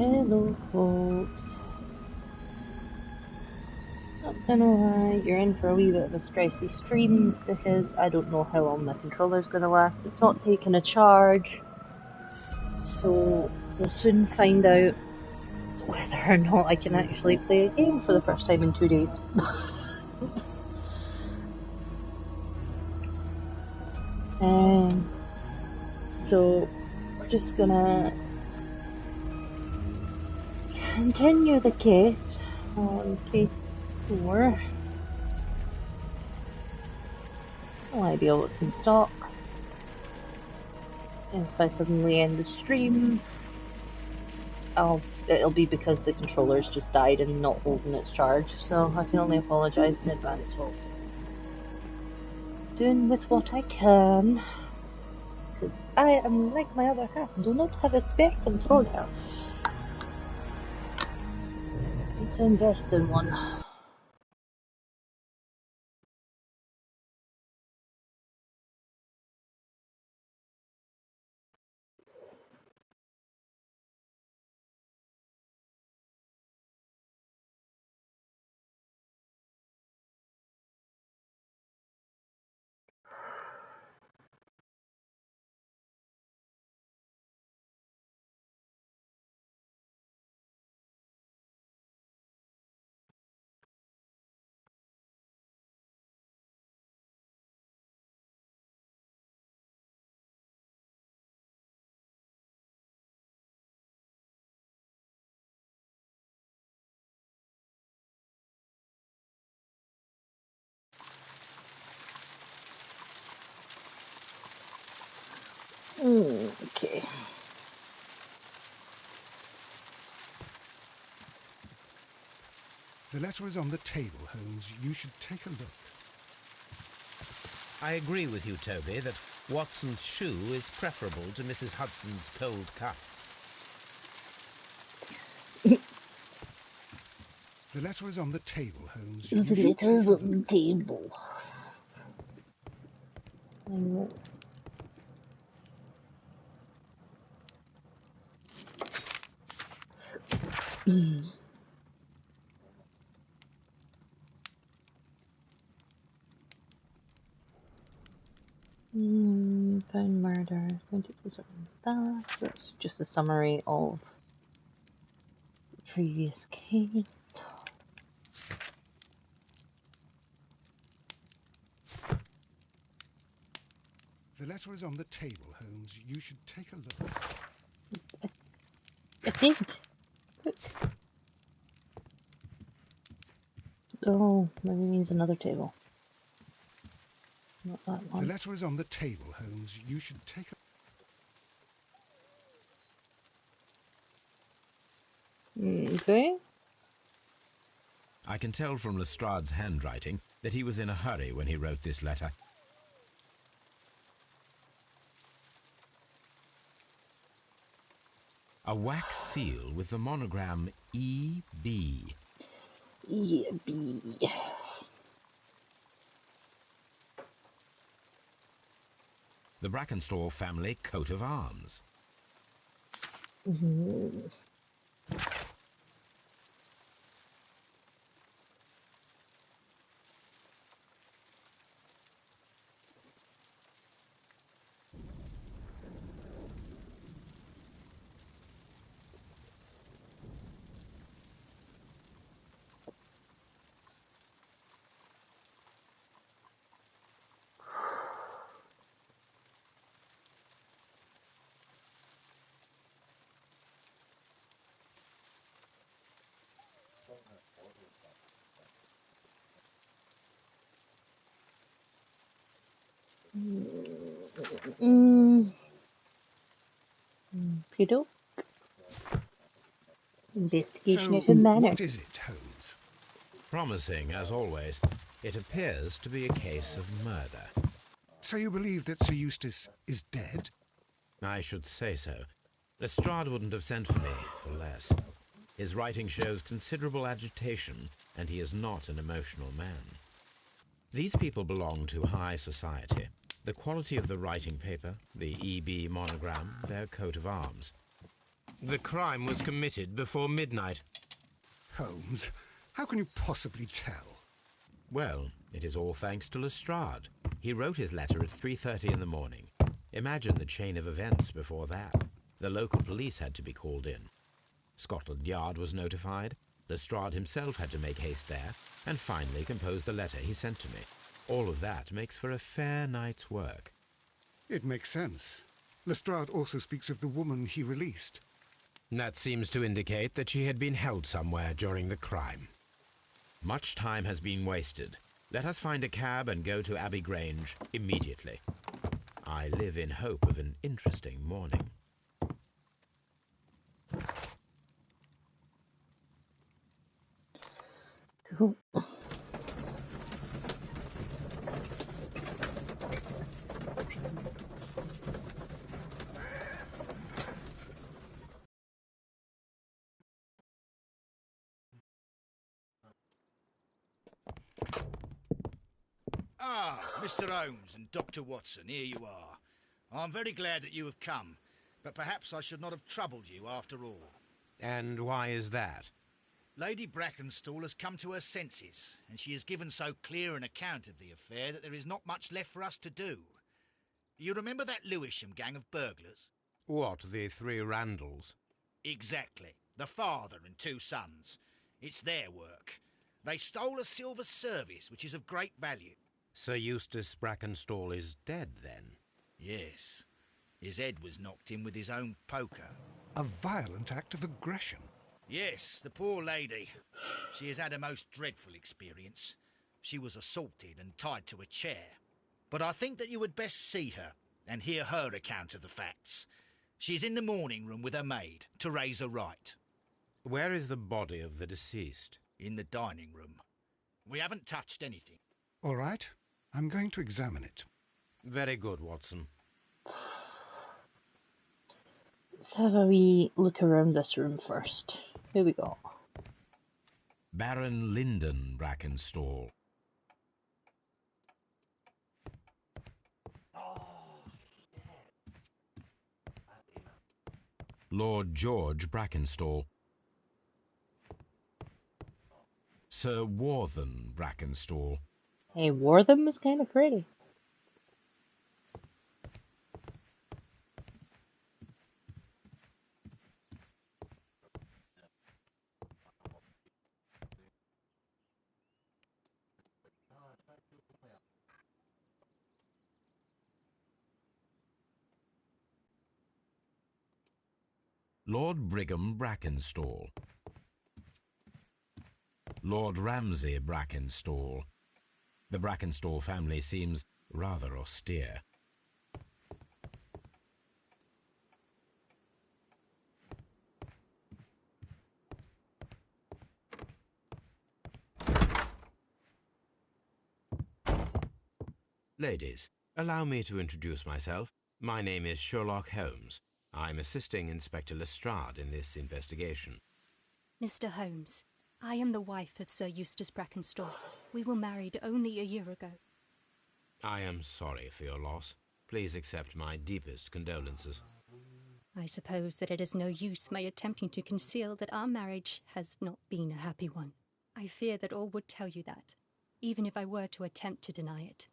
Hello, folks. Not gonna lie, you're in for a wee bit of a stressy stream because I don't know how long my controller's gonna last. It's not taking a charge, so we'll soon find out whether or not I can actually play a game for the first time in 2 days. So we're just gonna continue the case on case 4. No idea what's in stock. If I suddenly end the stream, it'll be because the controller's just died and not holding its charge, so I can only apologise in advance, folks. Doing with what I can, because I am like my other half, do not have a spare controller. Need to invest in one. Okay. The letter is on the table, Holmes. You should take a look. I agree with you, Toby, that Watson's shoe is preferable to Mrs. Hudson's cold cuts. The letter is on the table, Holmes. The letter is on the table. Found murder. 20% that. That's just a summary of the previous case. The letter is on the table, Holmes. You should take a look. I did. Look. Oh, maybe it means another table. Not that one. The letter is on the table, Holmes. You should take a... Okay. I can tell from Lestrade's handwriting that he was in a hurry when he wrote this letter. A wax seal with the monogram E.B. E.B. The Brackenstall family coat of arms. Pedo? Investigation at a So, manor. what is it, Holmes? Promising, as always, it appears to be a case of murder. So you believe that Sir Eustace is dead? I should say so. Lestrade wouldn't have sent for me for less. His writing shows considerable agitation, and he is not an emotional man. These people belong to high society. The quality of the writing paper, the E.B. monogram, their coat of arms. The crime was committed before midnight. Holmes, how can you possibly tell? Well, it is all thanks to Lestrade. He wrote his letter at 3:30 in the morning. Imagine the chain of events before that. The local police had to be called in. Scotland Yard was notified. Lestrade himself had to make haste there, and finally compose the letter he sent to me. All of that makes for a fair night's work. It makes sense. Lestrade also speaks of the woman he released. That seems to indicate that she had been held somewhere during the crime. Much time has been wasted. Let us find a cab and go to Abbey Grange immediately. I live in hope of an interesting morning. Cool. Ah, Mr. Holmes and Dr. Watson, here you are. I'm very glad that you have come, but perhaps I should not have troubled you after all. And why is that? Lady Brackenstall has come to her senses, and she has given so clear an account of the affair that there is not much left for us to do. You remember that Lewisham gang of burglars? What, the three Randalls? Exactly. The father and two sons. It's their work. They stole a silver service, which is of great value. Sir Eustace Brackenstall is dead, then? Yes. His head was knocked in with his own poker. A violent act of aggression. Yes, the poor lady. She has had a most dreadful experience. She was assaulted and tied to a chair. But I think that you would best see her and hear her account of the facts. She's in the morning room with her maid, Teresa Wright. Where is the body of the deceased? In the dining room. We haven't touched anything. All right, I'm going to examine it. Very good, Watson. Let's have a wee look around this room first. Who we got? Baron Lyndon Brackenstall. Lord George Brackenstall. Sir Warthen Brackenstall. Hey, Wartham was kind of pretty. Lord Brigham Brackenstall. Lord Ramsay Brackenstall. The Brackenstall family seems rather austere. Ladies, allow me to introduce myself. My name is Sherlock Holmes. I'm assisting Inspector Lestrade in this investigation. Mr. Holmes, I am the wife of Sir Eustace Brackenstall. We were married only a year ago. I am sorry for your loss. Please accept my deepest condolences. I suppose that it is no use my attempting to conceal that our marriage has not been a happy one. I fear that all would tell you that, even if I were to attempt to deny it.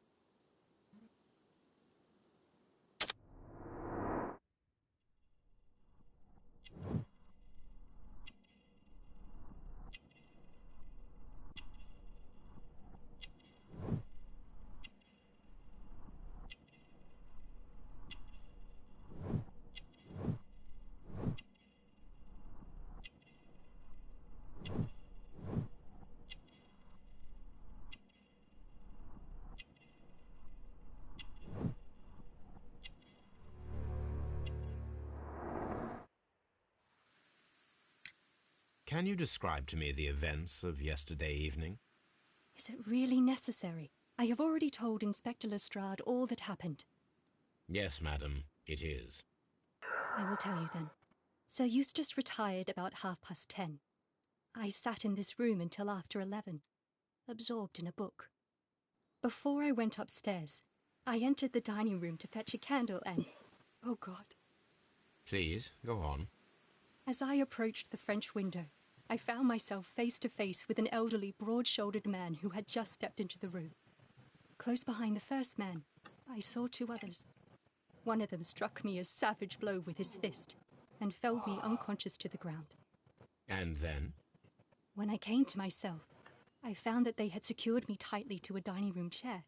Can you describe to me the events of yesterday evening? Is it really necessary? I have already told Inspector Lestrade all that happened. Yes, madam, it is. I will tell you then. Sir Eustace retired about 10:30. I sat in this room until after 11, absorbed in a book. Before I went upstairs, I entered the dining room to fetch a candle and... Oh, God. Please, go on. As I approached the French window, I found myself face to face with an elderly, broad-shouldered man who had just stepped into the room. Close behind the first man, I saw two others. One of them struck me a savage blow with his fist and felled me unconscious to the ground. And then? When I came to myself, I found that they had secured me tightly to a dining room chair.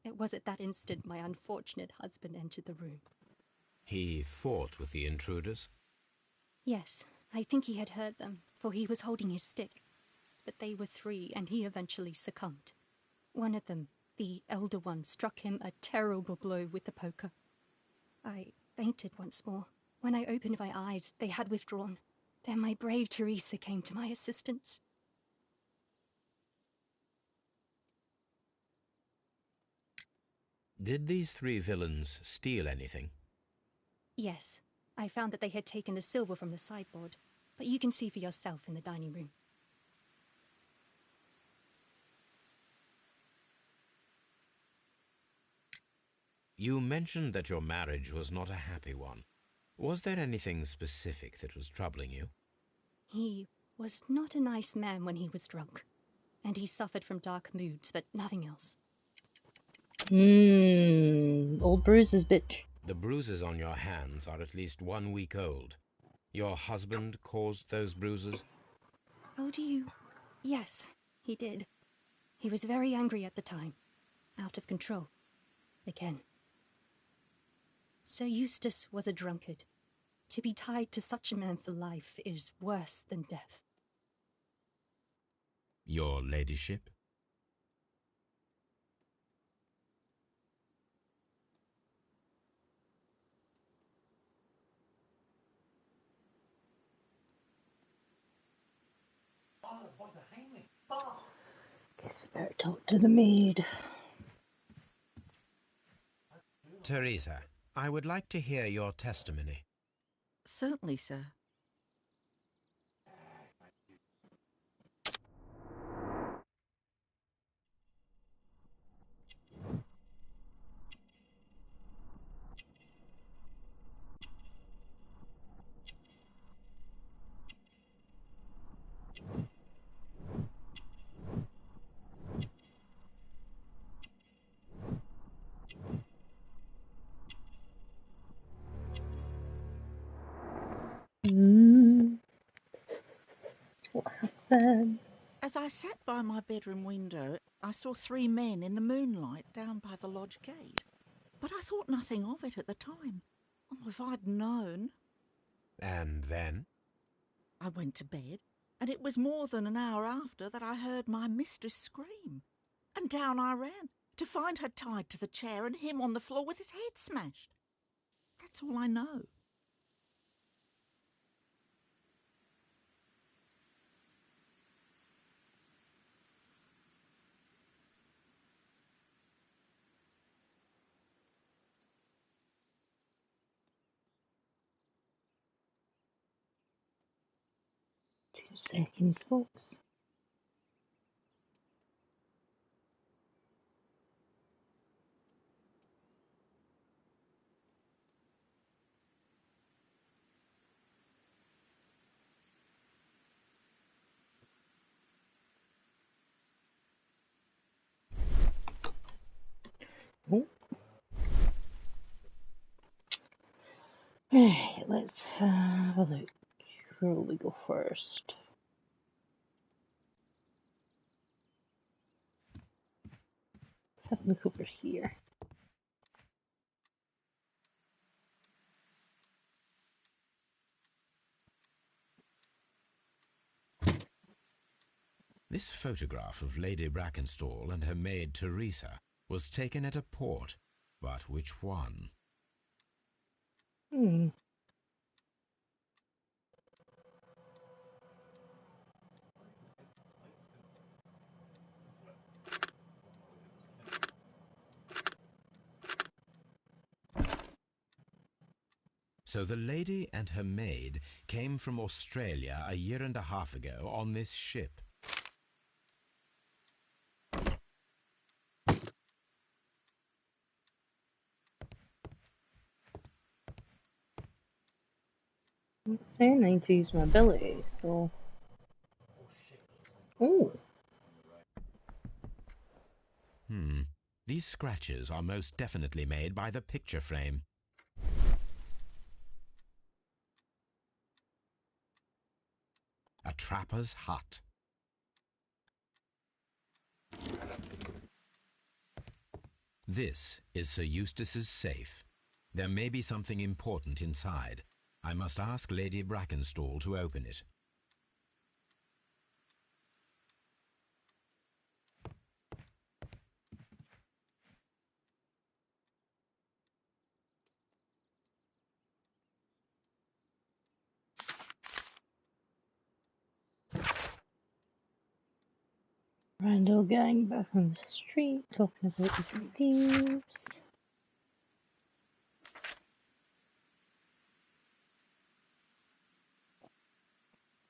It was at that instant my unfortunate husband entered the room. He fought with the intruders? Yes, I think he had hurt them, for he was holding his stick. But they were three, and he eventually succumbed. One of them, the elder one, struck him a terrible blow with the poker. I fainted once more. When I opened my eyes, they had withdrawn. Then my brave Teresa came to my assistance. Did these three villains steal anything? Yes, I found that they had taken the silver from the sideboard, but you can see for yourself in the dining room. You mentioned that your marriage was not a happy one. Was there anything specific that was troubling you? He was not a nice man when he was drunk, and he suffered from dark moods, but nothing else. Old bruises, bitch. The bruises on your hands are at least 1 week old. Your husband caused those bruises? Oh, do you? Yes, he did. He was very angry at the time. Out of control. Again. Sir Eustace was a drunkard. To be tied to such a man for life is worse than death. Your ladyship? Guess we better talk to the maid. Teresa, I would like to hear your testimony. Certainly, sir. What happened? As I sat by my bedroom window, I saw three men in the moonlight down by the lodge gate. But I thought nothing of it at the time. Oh, if I'd known. And then? I went to bed, and it was more than an hour after that I heard my mistress scream. And down I ran, to find her tied to the chair and him on the floor with his head smashed. That's all I know. Two seconds, folks. Oh. Right, let's have a look. Where will we go first? Let's have a look over here. This photograph of Lady Brackenstall and her maid Teresa was taken at a port, but which one? So the lady and her maid came from Australia a year and a half ago on this ship. It's saying I need to use my ability, so... Oh! These scratches are most definitely made by the picture frame. A trapper's hut. This is Sir Eustace's safe. There may be something important inside. I must ask Lady Brackenstall to open it. Randall gang back on the street, talking about different thieves.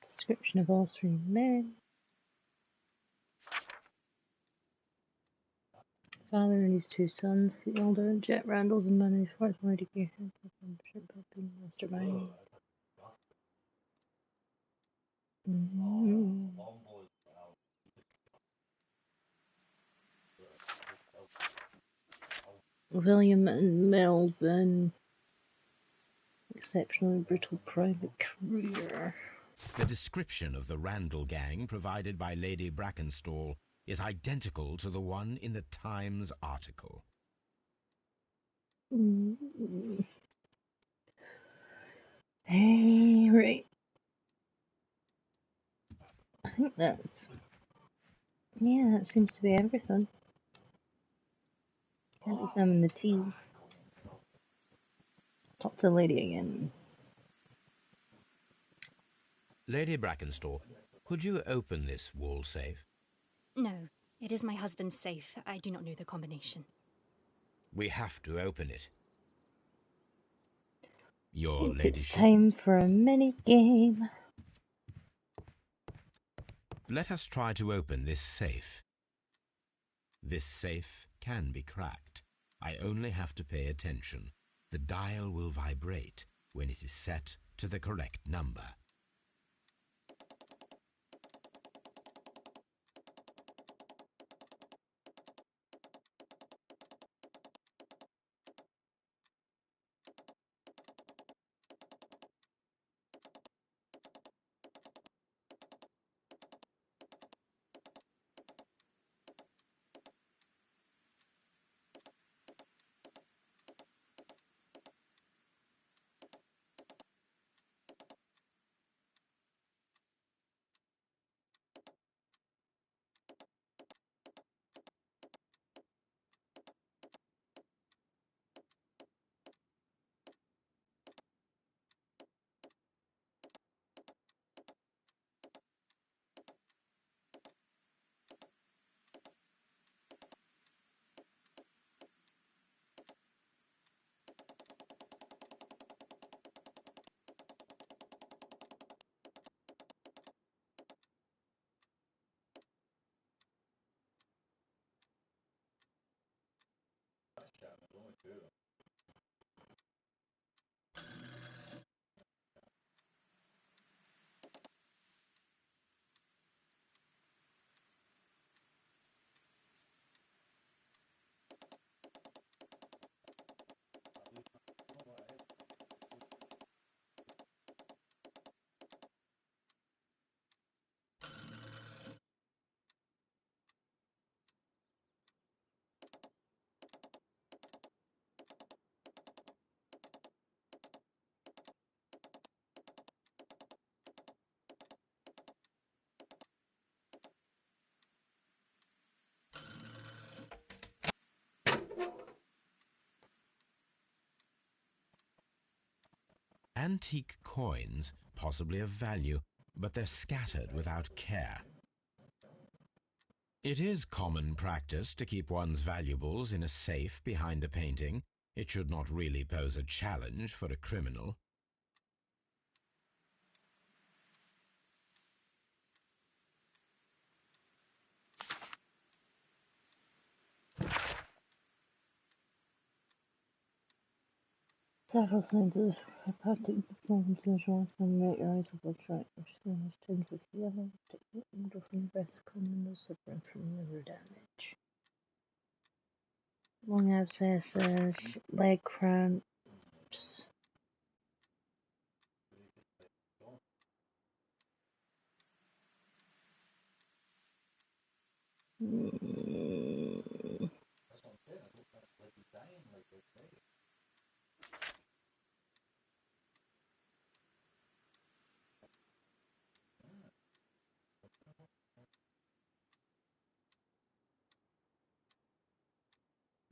Description of all three men. Father and his two sons, the elder, Jet Randall's and Manny's fourth lady gear, helping mastermind. William and Melvin. Exceptionally brutal private career. The description of the Randall gang provided by Lady Brackenstall is identical to the one in the Times article. Hey, right. I think that's... Yeah, that seems to be everything. Can't examine the tea. Talk to the lady again. Lady Brackenstall, could you open this wall safe? No, it is my husband's safe. I do not know the combination. We have to open it. Your It's ladyship. time for a mini game. Let us try to open this safe. This safe can be cracked. I only have to pay attention. The dial will vibrate when it is set to the correct number. Antique coins, possibly of value, but they're scattered without care. It is common practice to keep one's valuables in a safe behind a painting. It should not really pose a challenge for a criminal. Several signs of hepatic dysfunction and make your eyes will track your skin is tinged with yellow, odor from the breath of common nose suffering from liver damage. Lung abscesses, leg cramps.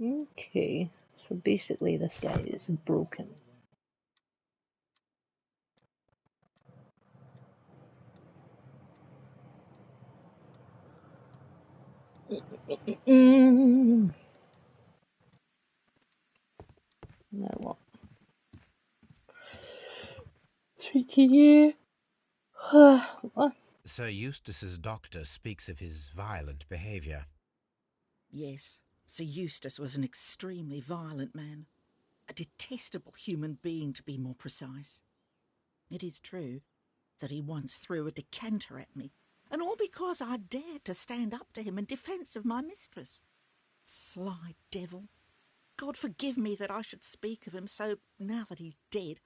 Okay, so basically this guy is broken. Now what? Speak to you. What? Sir Eustace's doctor speaks of his violent behaviour. Yes, Sir Eustace was an extremely violent man. A detestable human being, to be more precise. It is true that he once threw a decanter at me, and all because I dared to stand up to him in defence of my mistress. Sly devil. God forgive me that I should speak of him so now that he's dead,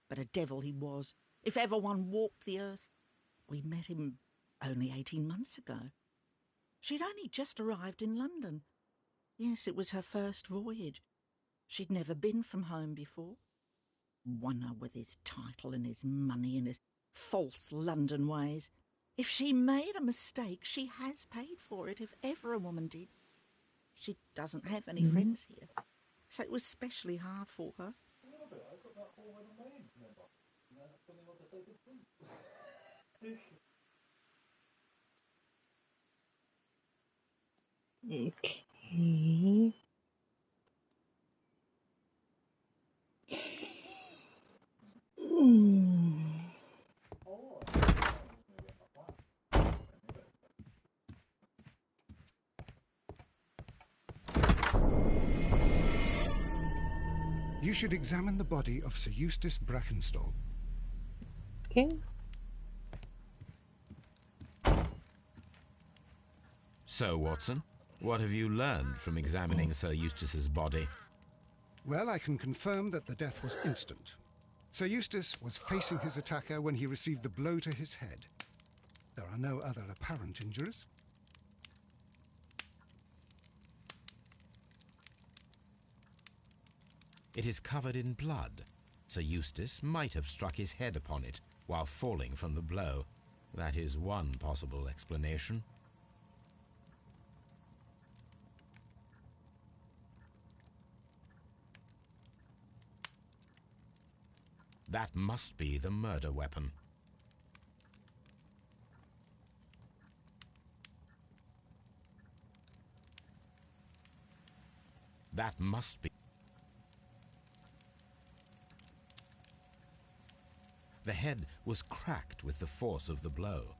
but a devil he was, if ever one walked the earth. We met him only 18 months ago. She'd only just arrived in London. Yes, it was her first voyage. She'd never been from home before. Wonder with his title and his money and his false London ways. If she made a mistake, she has paid for it, if ever a woman did. She doesn't have any friends here, so it was specially hard for her. Okay. You should examine the body of Sir Eustace Brackenstall. Okay. So, Watson, what have you learned from examining Sir Eustace's body? Well, I can confirm that the death was instant. Sir Eustace was facing his attacker when he received the blow to his head. There are no other apparent injuries. It is covered in blood. Sir Eustace might have struck his head upon it while falling from the blow. That is one possible explanation. That must be the murder weapon. That must be. The head was cracked with the force of the blow.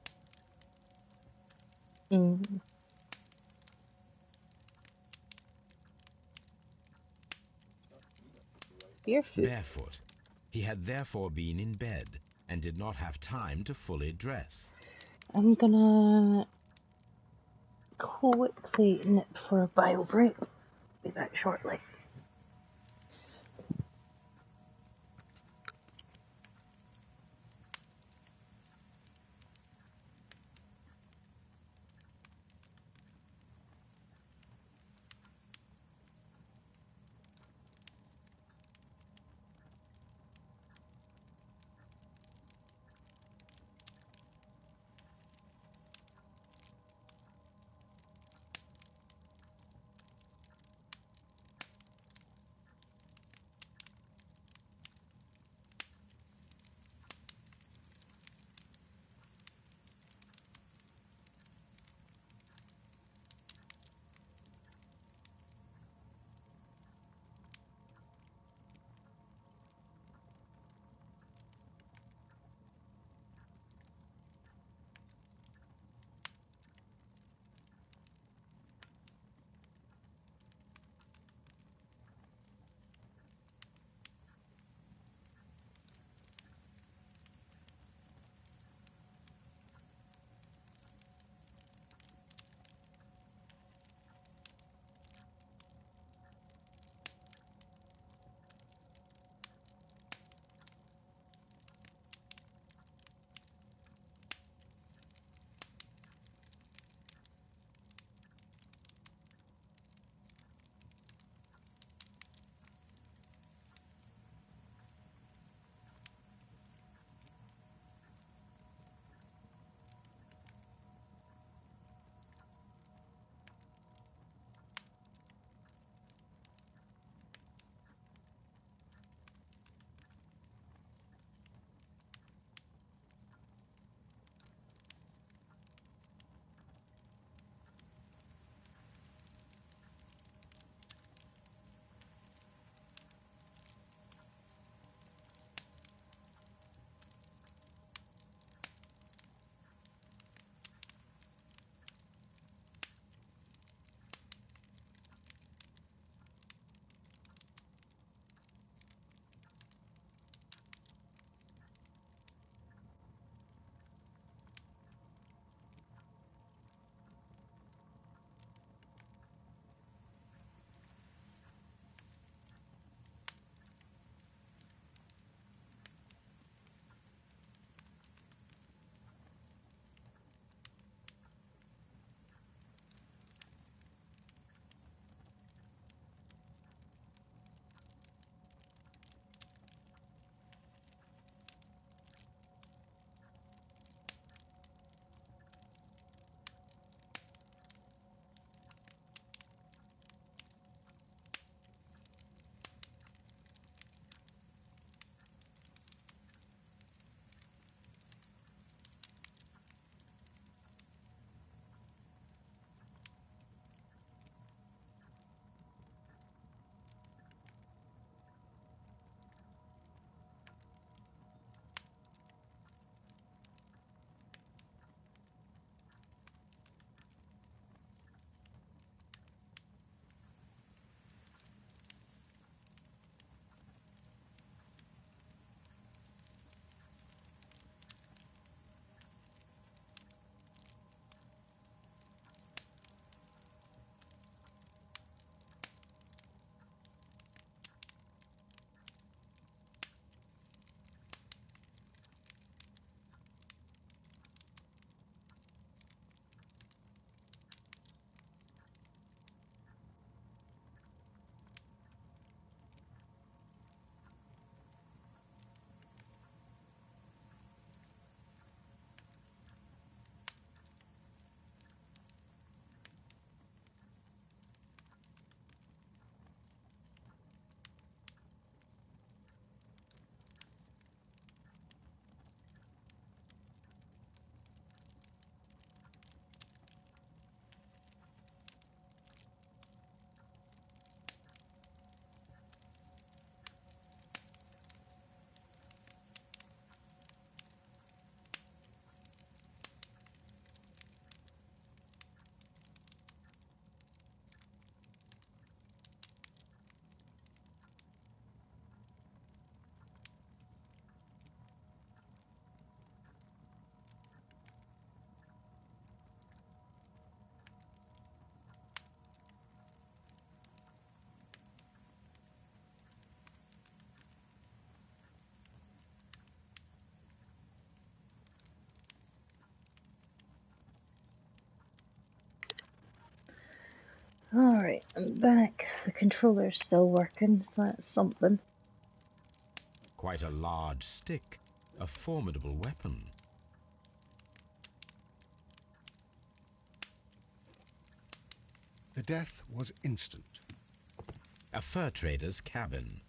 Barefoot. Barefoot. He had therefore been in bed and did not have time to fully dress. I'm gonna quickly nip for a bio break. Be back shortly. Right, I'm back. The controller's still working, so that's something. Quite a large stick, a formidable weapon. The death was instant. A fur trader's cabin.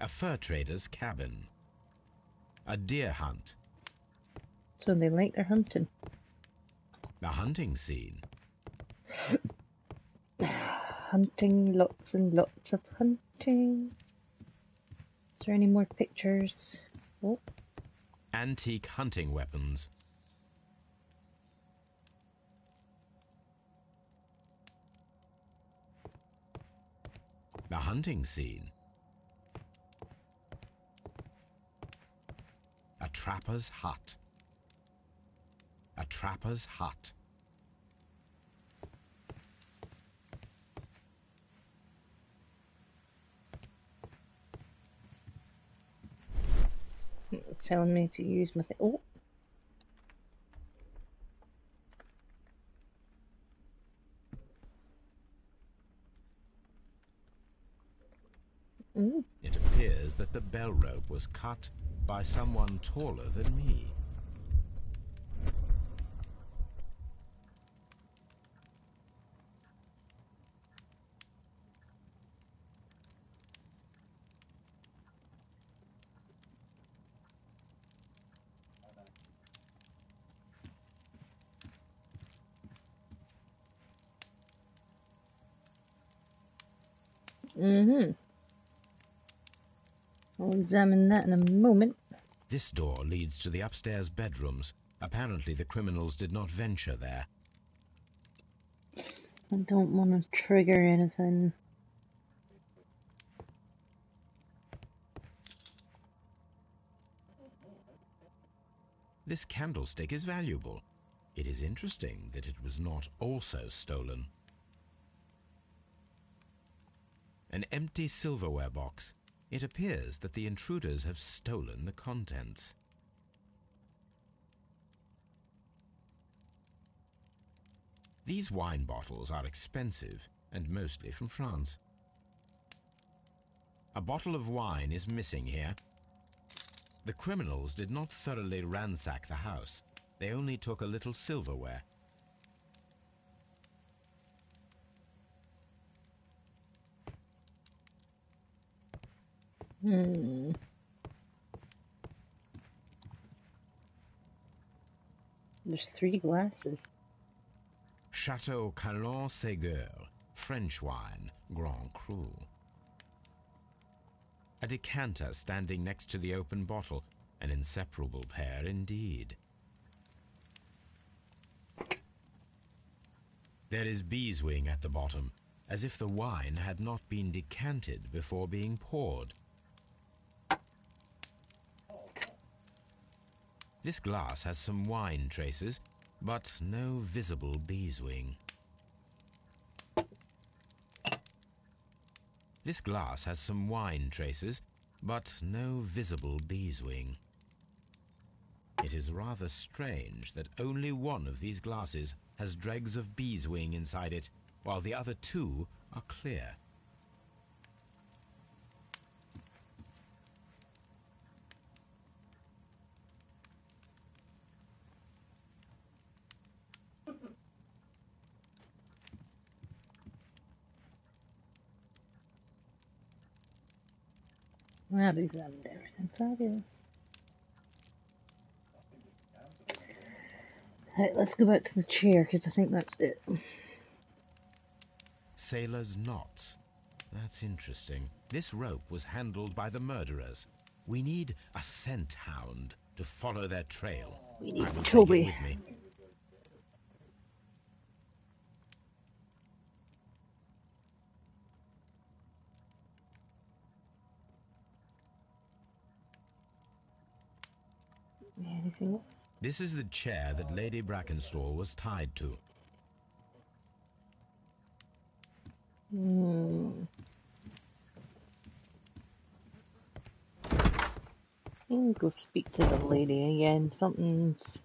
A fur trader's cabin. A deer hunt. So they like their hunting. The hunting scene. Hunting, lots and lots of hunting. Is there any more pictures? Oh. Antique hunting weapons. The hunting scene. A trapper's hut. A trapper's hut. It's telling me to use my thing. Oh. Ooh. It appears that the bell rope was cut by someone taller than me. I'll examine that in a moment. This door leads to the upstairs bedrooms. Apparently the criminals did not venture there. I don't want to trigger anything. This candlestick is valuable. It is interesting that it was not also stolen. An empty silverware box. It appears that the intruders have stolen the contents. These wine bottles are expensive and mostly from France. A bottle of wine is missing here. The criminals did not thoroughly ransack the house. They only took a little silverware. There's 3 glasses. Chateau Calon-Ségur, French wine, Grand Cru. A decanter standing next to the open bottle, an inseparable pair indeed. There is beeswing at the bottom, as if the wine had not been decanted before being poured. This glass has some wine traces, but no visible beeswing. This glass has some wine traces, but no visible beeswing. It is rather strange that only one of these glasses has dregs of beeswing inside it, while the other 2 are clear. I've examined everything. Fabulous. Right, let's go back to the chair, because I think that's it. Sailor's knots. That's interesting. This rope was handled by the murderers. We need a scent hound to follow their trail. We need I will Toby. take it with me. Anything else? This is the chair that Lady Brackenstall was tied to. can go speak to the lady again. Something's...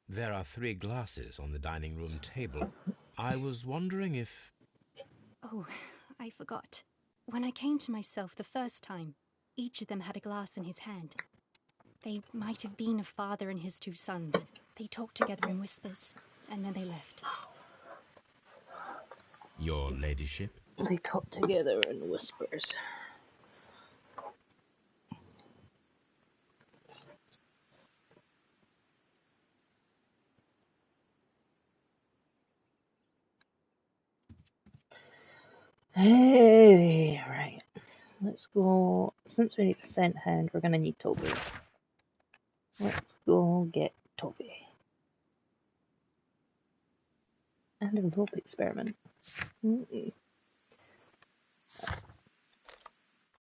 There are 3 glasses on the dining room table. I was wondering if... Oh, I forgot. When I came to myself the first time, each of them had a glass in his hand. They might have been a father and his 2 sons. They talked together in whispers, and then they left. Your ladyship? They talk together in whispers. Hey, right. Let's go. Since we need a scent hand, we're gonna need Toby. Let's go get Toby. And a rope experiment.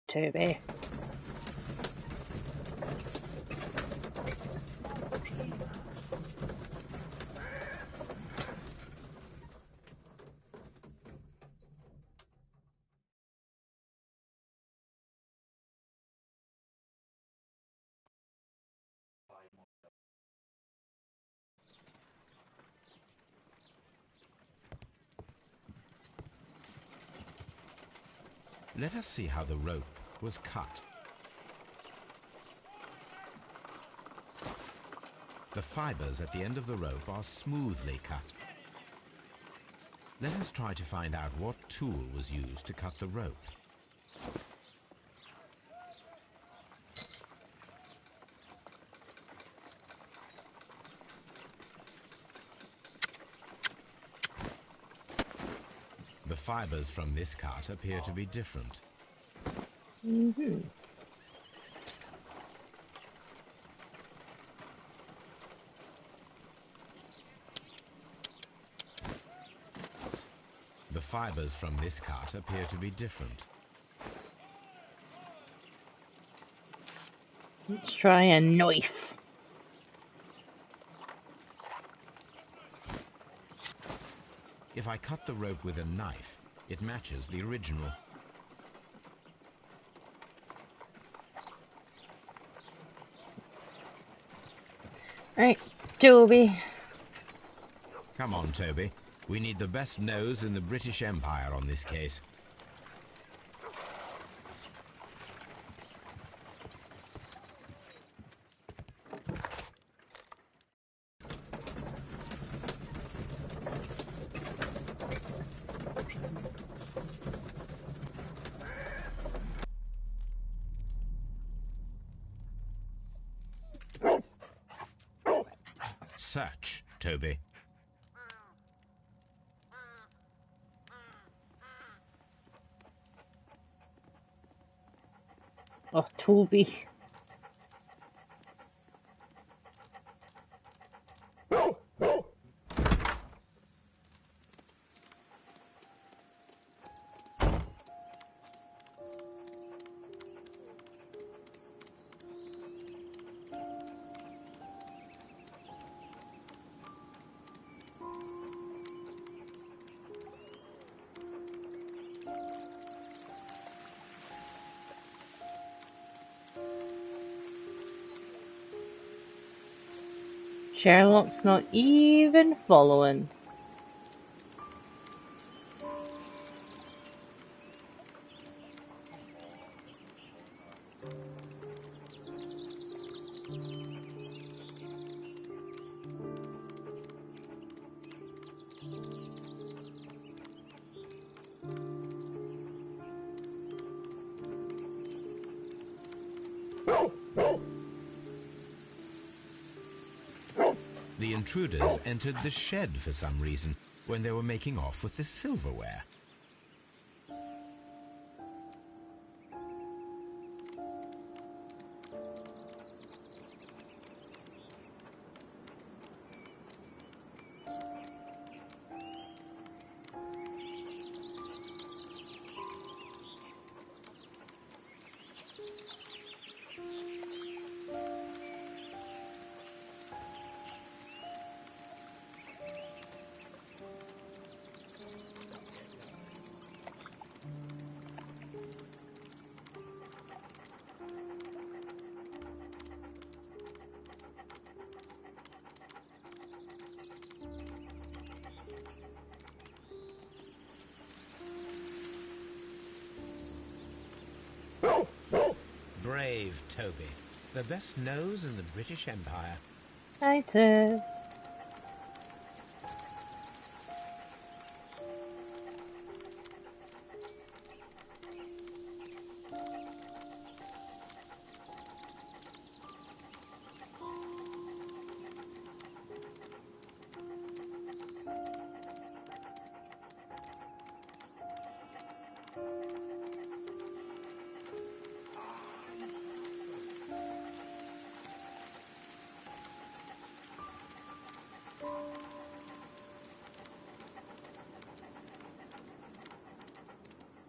Toby. Let us see how the rope was cut. The fibers at the end of the rope are smoothly cut. Let us try to find out what tool was used to cut the rope. The fibers from this cut appear to be different. The fibers from this cut appear to be different. Let's try a knife. If I cut the rope with a knife, it matches the original. Right, Toby. Come on, Toby. We need the best nose in the British Empire on this case. Search, Toby. Oh, Toby. Sherlock's not even following. The intruders entered the shed for some reason when they were making off with the silverware. Brave Toby. The best nose in the British Empire. Titus.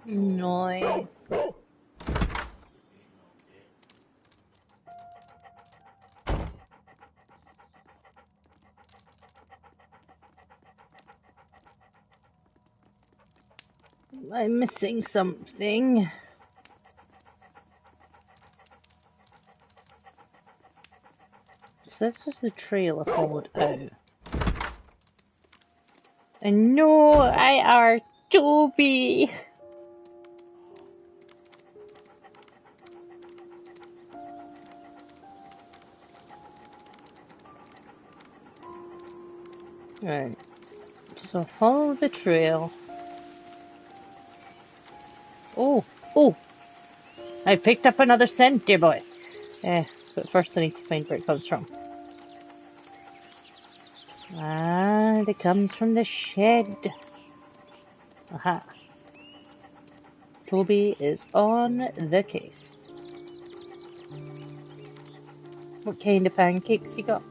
Nice. I'm missing something. So this was the trail I followed out. And no, I are Toby. Right. So follow the trail. Oh, oh! I picked up another scent, dear boy. But first I need to find where it comes from. Ah, it comes from the shed. Aha. Toby is on the case. What kind of pancakes you got?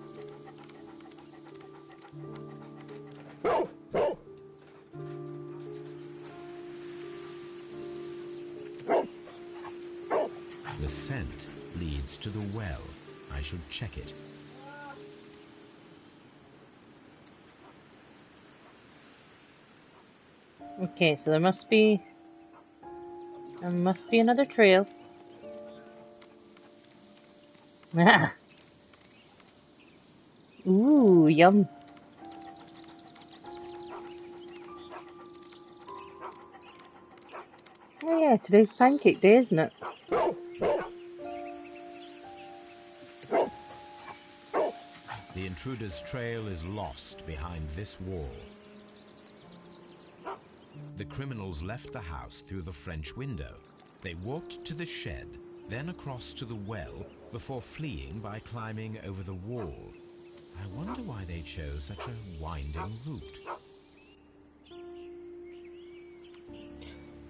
The scent leads to the well. I should check it. Okay, so there must be another trail. Ah. Ooh, yum. Oh yeah, today's pancake day, isn't it? The intruder's trail is lost behind this wall. The criminals left the house through the French window. They walked to the shed, then across to the well, before fleeing by climbing over the wall. I wonder why they chose such a winding route.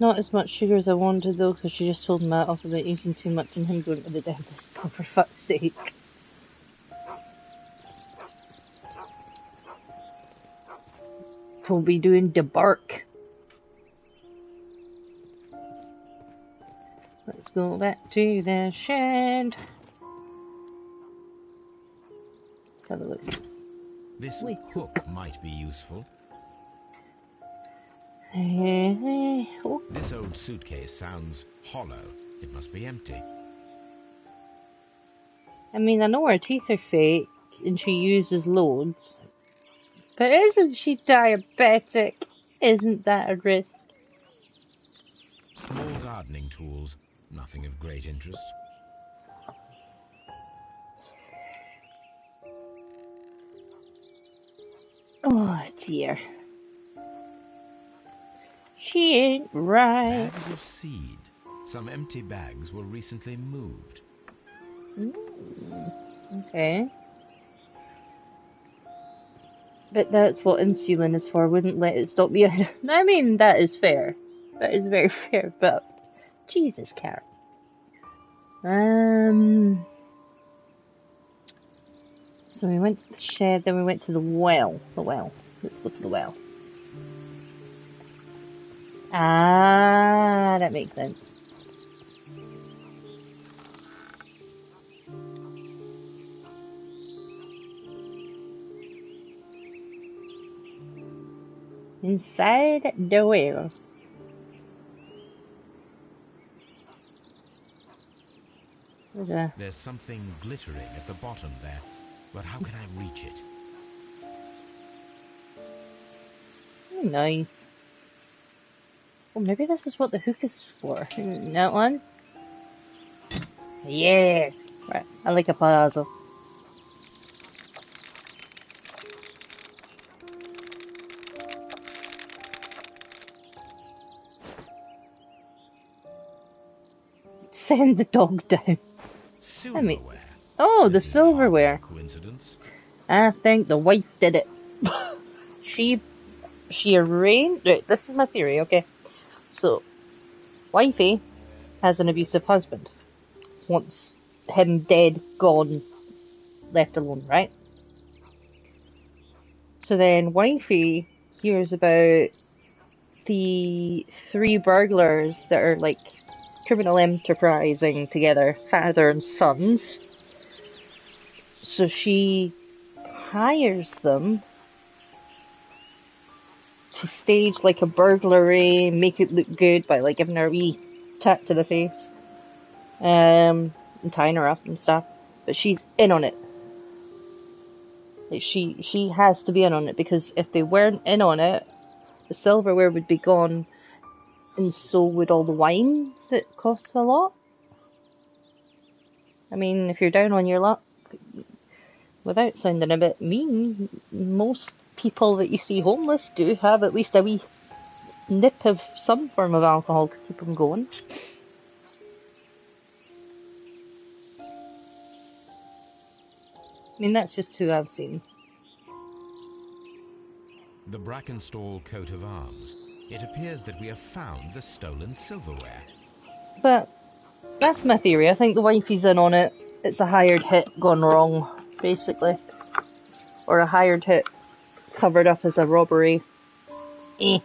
Not as much sugar as I wanted though, because she just told Matt off about using too much and him going to the dentist. Oh, for fuck's sake. Toby doing the bark. Let's go back to the shed. Let's have a look. This hook might be useful. Oh. This old suitcase sounds hollow. It must be empty. I mean, I know her teeth are fake and she uses loads. But isn't she diabetic? Isn't that a risk? Small gardening tools, nothing of great interest. Oh dear. She ain't right. Bags of seed. Some empty bags were recently moved. Okay. But that's what insulin is for. Wouldn't let it stop you. I mean, that is fair. That is very fair, but Jesus, Carol. So we went to the shed, then we went to the well. The well. Let's go to the well. Ah, that makes sense. Inside the well. There's something glittering at the bottom there, but how can I reach it? Nice. Oh, maybe this is what the hook is for. That one? Yeah. Right. I like a puzzle. Send the dog down. Silverware. Oh, the This is hardly a silverware. coincidence. I think the wife did it. she arranged. Right, this is my theory. Okay, so wifey has an abusive husband. Wants him dead, gone, left alone. Right. So then wifey hears about the 3 burglars that are like criminal enterprising together, father and sons. So she hires them to stage like a burglary, make it look good by like giving her a wee tap to the face, and tying her up and stuff. But she's in on it. Like she has to be in on it, because if they weren't in on it, the silverware would be gone, and so would all the wine that costs a lot. I mean, if you're down on your luck, without sounding a bit mean, most people that you see homeless do have at least a wee nip of some form of alcohol to keep them going. I mean, that's just who I've seen. The Brackenstall coat of arms. It appears that we have found the stolen silverware. But that's my theory. I think the wifey's in on it. It's a hired hit gone wrong, basically. Or a hired hit covered up as a robbery. Eh.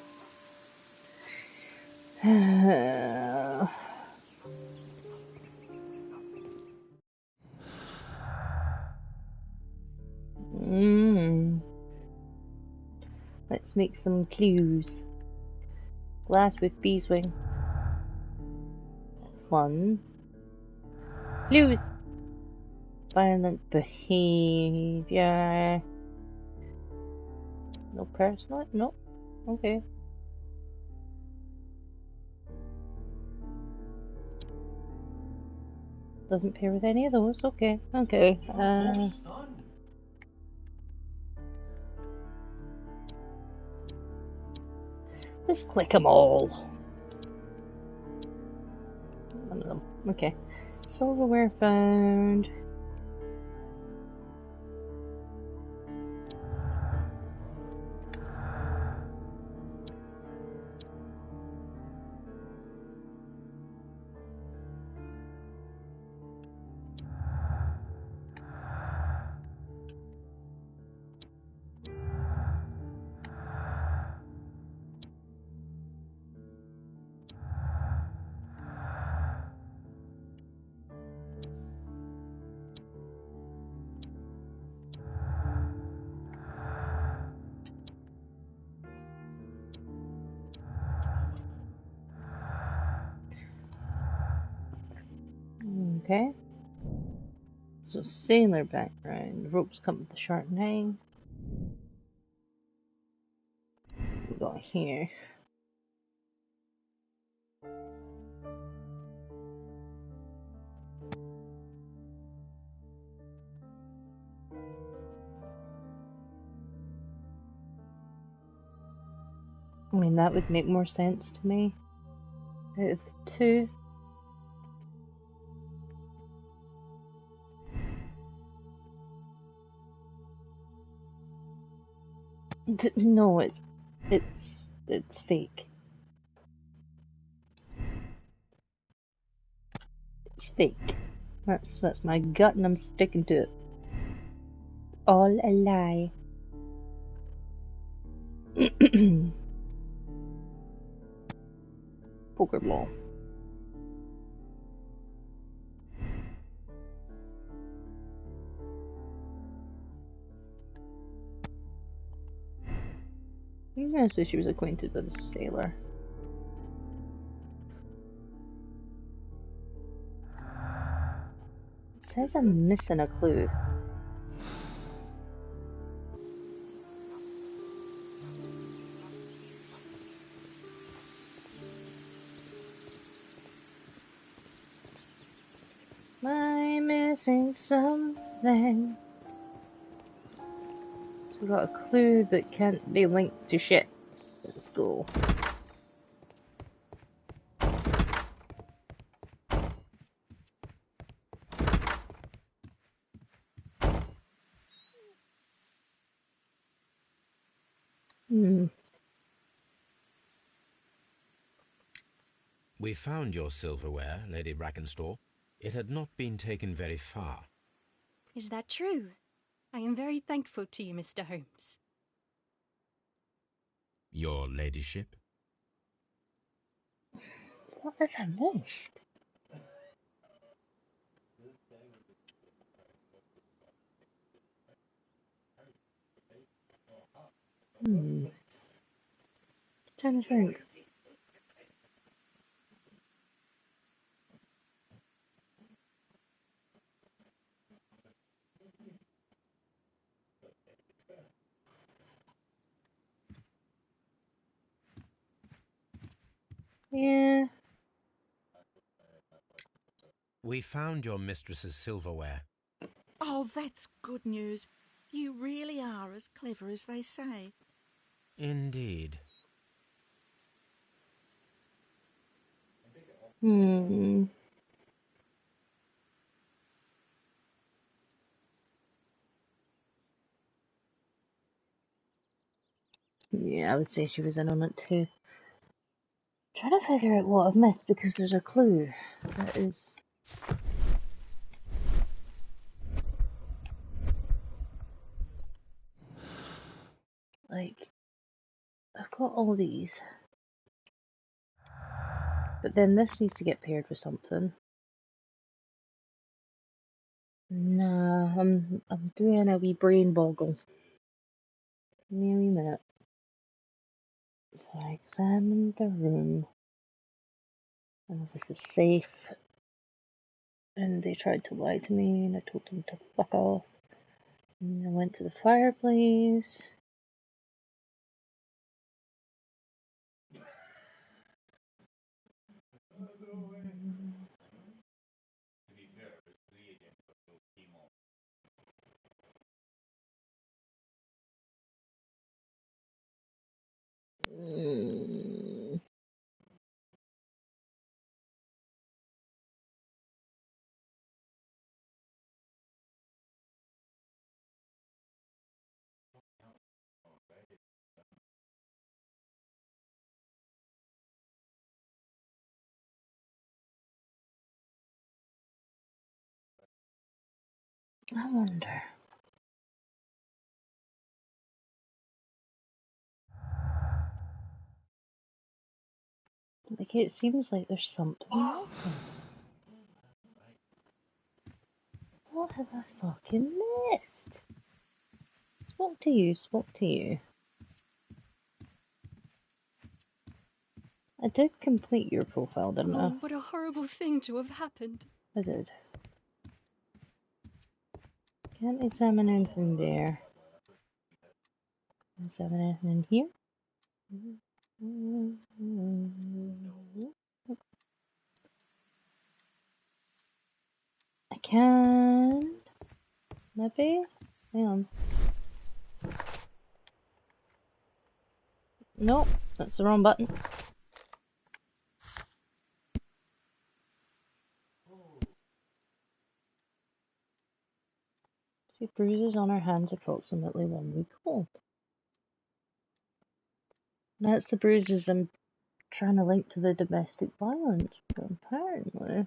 Let's make some clues. Glass with beeswing. That's 1. Clues. Violent behavior. No personal? No. Okay. Doesn't pair with any of those. Okay. Okay. Just click them all. One of them. Okay. Silverware found. Okay. So sailor background. Ropes come with the sharp knife. We got here. I mean, that would make more sense to me. Out of the 2. No, it's fake. It's fake. That's my gut, and I'm sticking to it. All a lie. Poker ball. I'm gonna say she was acquainted with a sailor. It says I'm missing a clue. missing something. So we got a clue that can't be linked to shit. Let's go. We found your silverware, Lady Brackenstall. It had not been taken very far. Is that true? I am very thankful to you, Mr. Holmes. Your ladyship? What have I missed? Trying to think. Yeah. We found your mistress's silverware. Oh, that's good news. You really are as clever as they say. Indeed. Yeah, I would say she was in on it too. Trying to figure out what I've missed because there's a clue that is. Like, I've got all these. But then this needs to get paired with something. Nah, I'm doing a wee brain boggle. Give me a wee minute. So I examined the room. And this is safe. And they tried to lie to me and I told them to fuck off. And I went to the fireplace. I wonder. Like, it seems like there's something missing. What have I fucking missed? Spoke to you, spoke to you. I did complete your profile, didn't I? Oh, what a horrible thing to have happened. I did. Can't examine anything there. Examine anything in here? I can. Maybe? Hang on. Nope, that's the wrong button. See, bruises on her hands approximately 1 week old. That's the bruises I'm trying to link to the domestic violence, but apparently.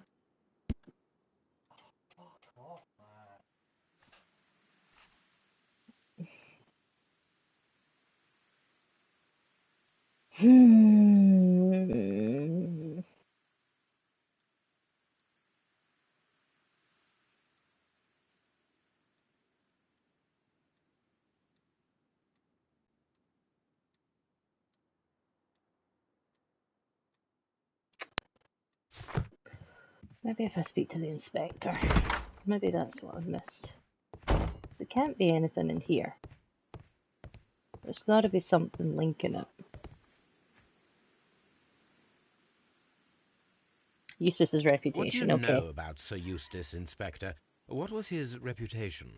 Maybe if I speak to the inspector. Maybe that's what I've missed. There can't be anything in here. There's got to be something linking it. Eustace's reputation, What do you okay. know about Sir Eustace, Inspector? What was his reputation?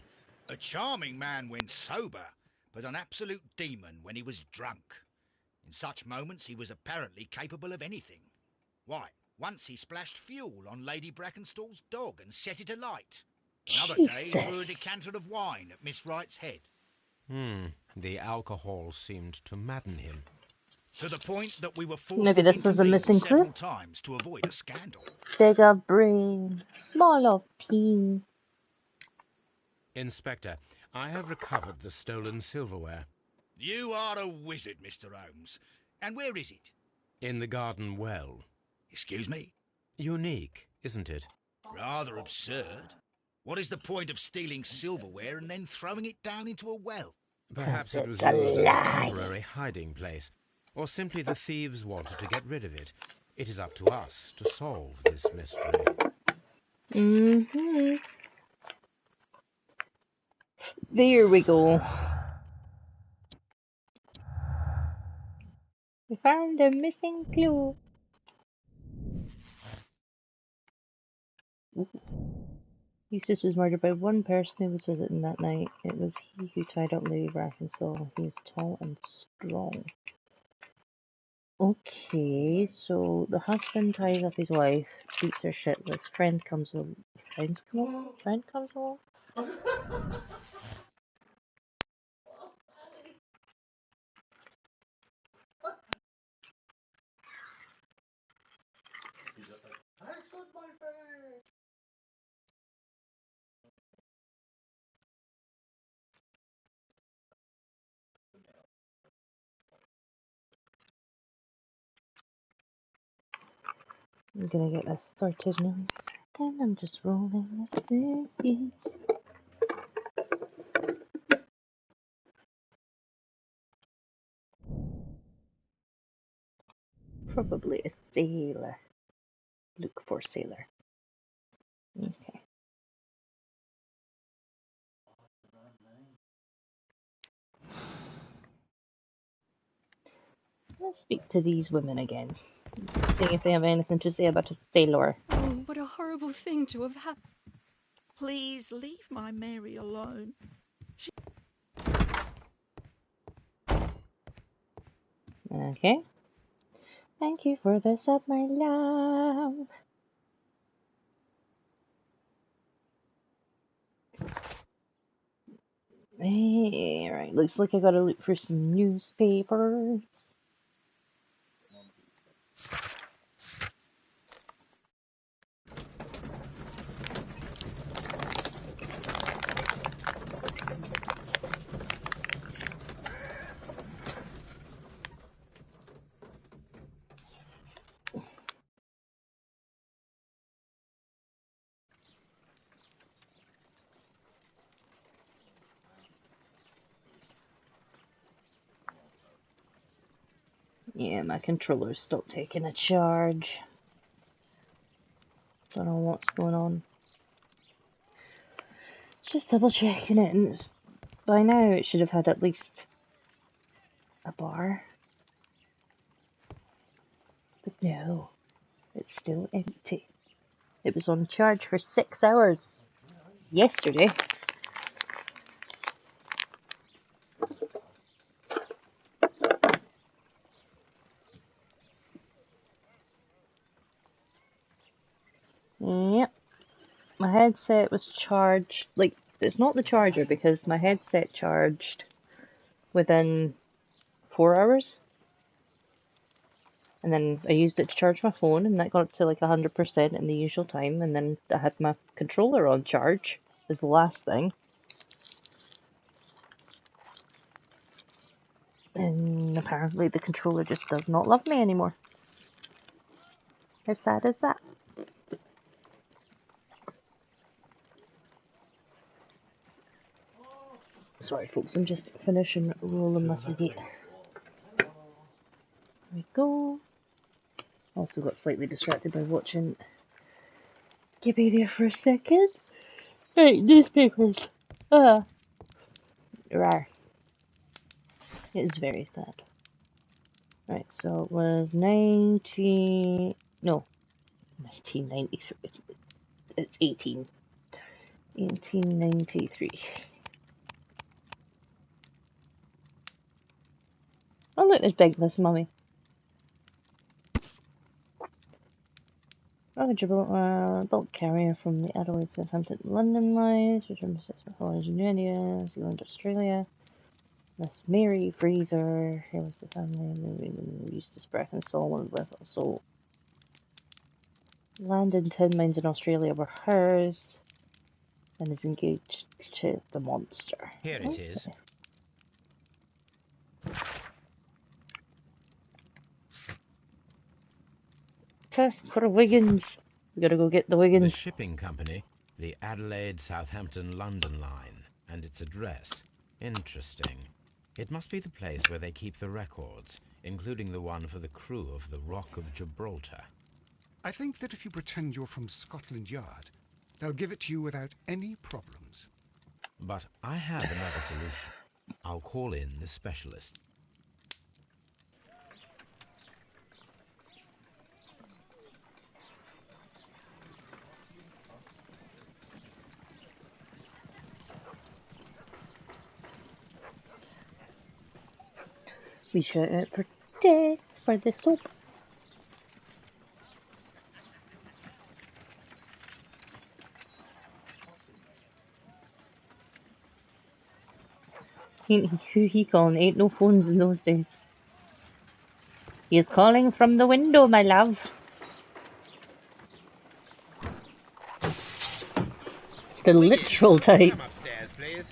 A charming man when sober, but an absolute demon when he was drunk. In such moments he was apparently capable of anything. Why, once he splashed fuel on Lady Brackenstall's dog and set it alight. Another day he threw a decanter of wine at Miss Wright's head. The alcohol seemed to madden him. To the point that we were forced Maybe to this was a intervene missing several clue? times to avoid a scandal. Big of brain, small of peen. Inspector, I have recovered the stolen silverware. You are a wizard, Mr. Holmes. And where is it? In the garden well. Excuse me? Unique, isn't it? Rather absurd. What is the point of stealing silverware and then throwing it down into a well? Perhaps it was It's a used as a lie. temporary hiding place. Or simply the thieves wanted to get rid of it. It is up to us to solve this mystery. There we go. We found a missing clue. Eustace was murdered by one person who was visiting that night. It was he who tied up Lady Brackenstall. He is tall and strong. Okay, so the husband ties up his wife, beats her shitless. Friend comes along. Friend comes along. I'm gonna get this sorted now. Then I'm just rolling the city. Probably a sailor. Look for sailor. Okay. Let's speak to these women again. See if they have anything to say about a sailor. Oh, what a horrible thing to have happened. Please leave my Mary alone. Okay. Thank you for the sub, my love. Hey, alright, looks like I gotta look for some newspapers. Yeah, my controller's stopped taking a charge. Don't know what's going on. Just double checking it, and by now it should have had at least a bar. But no, it's still empty. It was on charge for 6 hours yesterday. Yep. My headset was charged, like, it's not the charger because my headset charged within 4 hours. And then I used it to charge my phone and that got up to like 100% in the usual time. And then I had my controller on charge as the last thing. And apparently the controller just does not love me anymore. How sad is that? Sorry folks, I'm just finishing rolling my CD. There we go. Also got slightly distracted by watching Gibby there for a second. Right, newspapers. Rar. It is very sad. Right, so it was 1993. It's 18. 1893. Oh look, there's Big Miss Mummy. Bulk carrier from the Adelaide, Southampton, London lines, return to 6 months haulage in India, Zealand, Australia. Miss Mary Fraser, here was the family used to Sprack and Solomon with, so land and tin mines in Australia were hers, and is engaged to the monster. Here it is. Test for Wiggins. We gotta go get the The Wiggins. shipping company, the Adelaide, Southampton, London line, and its address. Interesting. It must be the place where they keep the records, including the one for the crew of the Rock of Gibraltar. I think that if you pretend you're from Scotland Yard, they'll give it to you without any problems. But I have another solution. I'll call in the specialist. We shout out for death for the soap. Who he calling? Ain't no phones in those days. He is calling from the window, my love. The literal type. Come upstairs, please.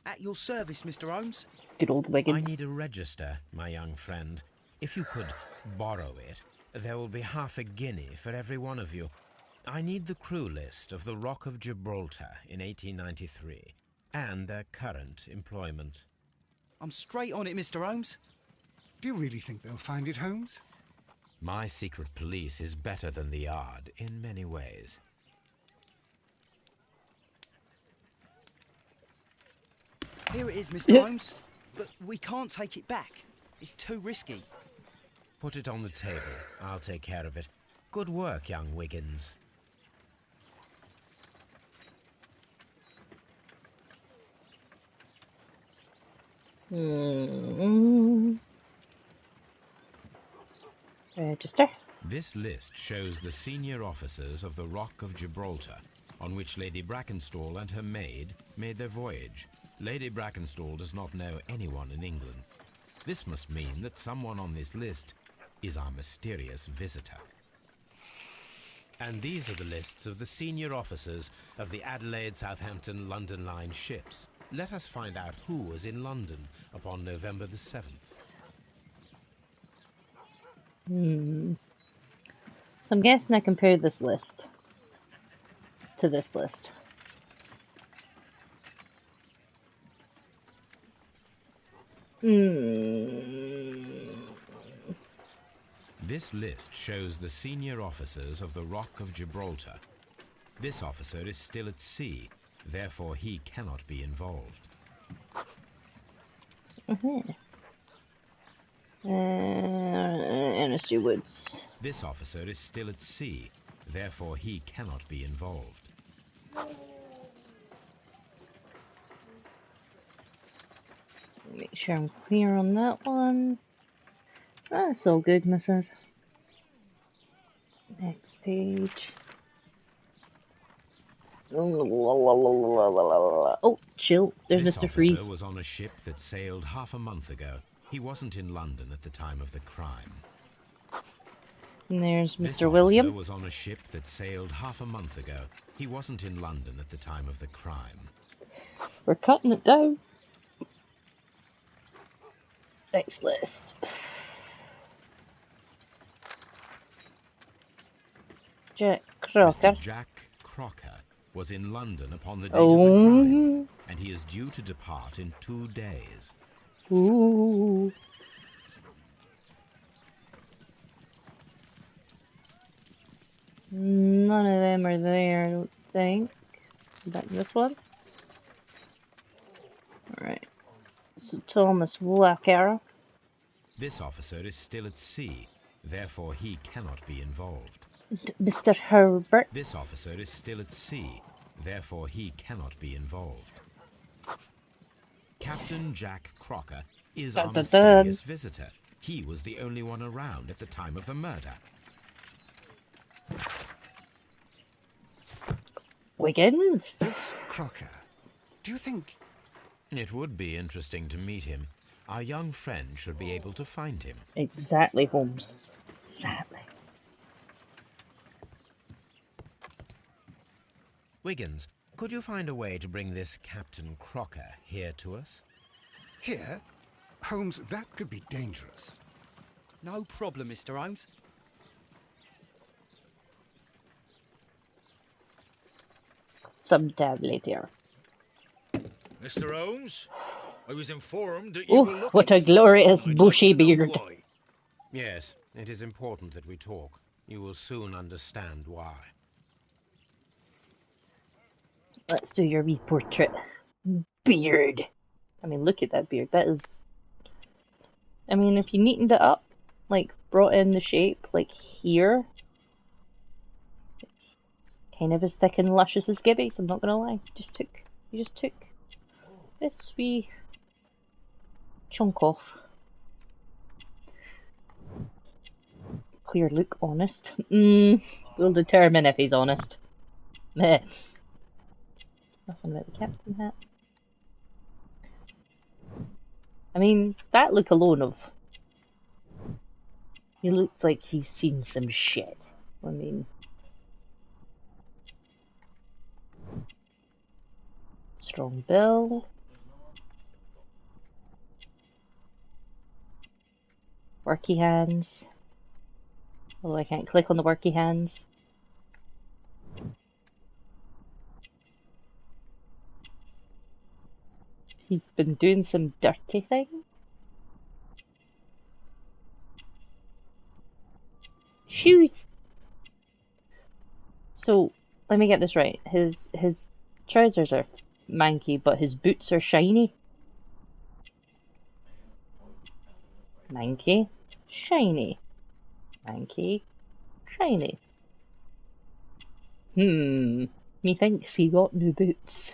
At your service, Mr. Holmes. Good old Wiggins. I need a register, my young friend. If you could borrow it, there will be half a guinea for every one of you. I need the crew list of the Rock of Gibraltar in 1893 and their current employment. I'm straight on it, Mr. Holmes. Do you really think they'll find it, Holmes? My secret police is better than the Yard in many ways. Here it is, Mr. Holmes. But we can't take it back. It's too risky. Put it on the table. I'll take care of it. Good work, young Wiggins. Register. This list shows the senior officers of the Rock of Gibraltar, on which Lady Brackenstall and her maid made their voyage. Lady Brackenstall does not know anyone in England. This must mean that someone on this list is our mysterious visitor. And these are the lists of the senior officers of the Adelaide, Southampton, London line ships. Let us find out who was in London upon November the 7th. So I'm guessing I compare this list to this list. This list shows the senior officers of the Rock of Gibraltar. This officer is still at sea, therefore he cannot be involved. Annecy Woods. This officer is still at sea, therefore he cannot be involved. Make sure I'm clear on that one. That's all good, missus. Next page. Oh, chill. There's This Mr. Freeze. officer was on a ship that sailed half a month ago. He wasn't in London at the time of the crime. And there's This Mr. William. officer was on a ship that sailed half a month ago. He wasn't in London at the time of the crime. We're cutting it down. Next list. Jack Crocker. Mr. Jack Crocker was in London upon the date of the crime, and he is due to depart in 2 days. Ooh. None of them are there, I don't think. Back to this one. Alright. So Thomas Walker. This officer is still at sea, therefore he cannot be involved. Mr. Herbert. This officer is still at sea, therefore he cannot be involved. Captain Jack Crocker is our mysterious visitor. He was the only one around at the time of the murder. Wiggins? This Crocker, do you think... It would be interesting to meet him. Our young friend should be able to find him. Exactly, Holmes. Exactly. Wiggins, could you find a way to bring this Captain Crocker here to us? Here? Holmes, that could be dangerous. No problem, Mr. Holmes. Sometime later. Mr. Holmes, I was informed that you were looking what a for glorious one. I'd bushy like to know beard. why. Yes, it is important that we talk. You will soon understand why. Let's do your wee portrait. Beard. I mean, look at that beard. That is... I mean, if you neatened it up, like, brought in the shape, like, here... Kind of as thick and luscious as Gibby's, I'm not gonna lie. You just took this wee chunk off. Clear look, honest. We'll determine if he's honest. Meh. Nothing about the captain hat. I mean, that look alone of... He looks like he's seen some shit. I mean... Strong build. Worky hands. Although I can't click on the worky hands. He's been doing some dirty things. Shoes! So, let me get this right. His trousers are manky, but his boots are shiny. Manky, shiny. Manky, shiny. Methinks he got new boots.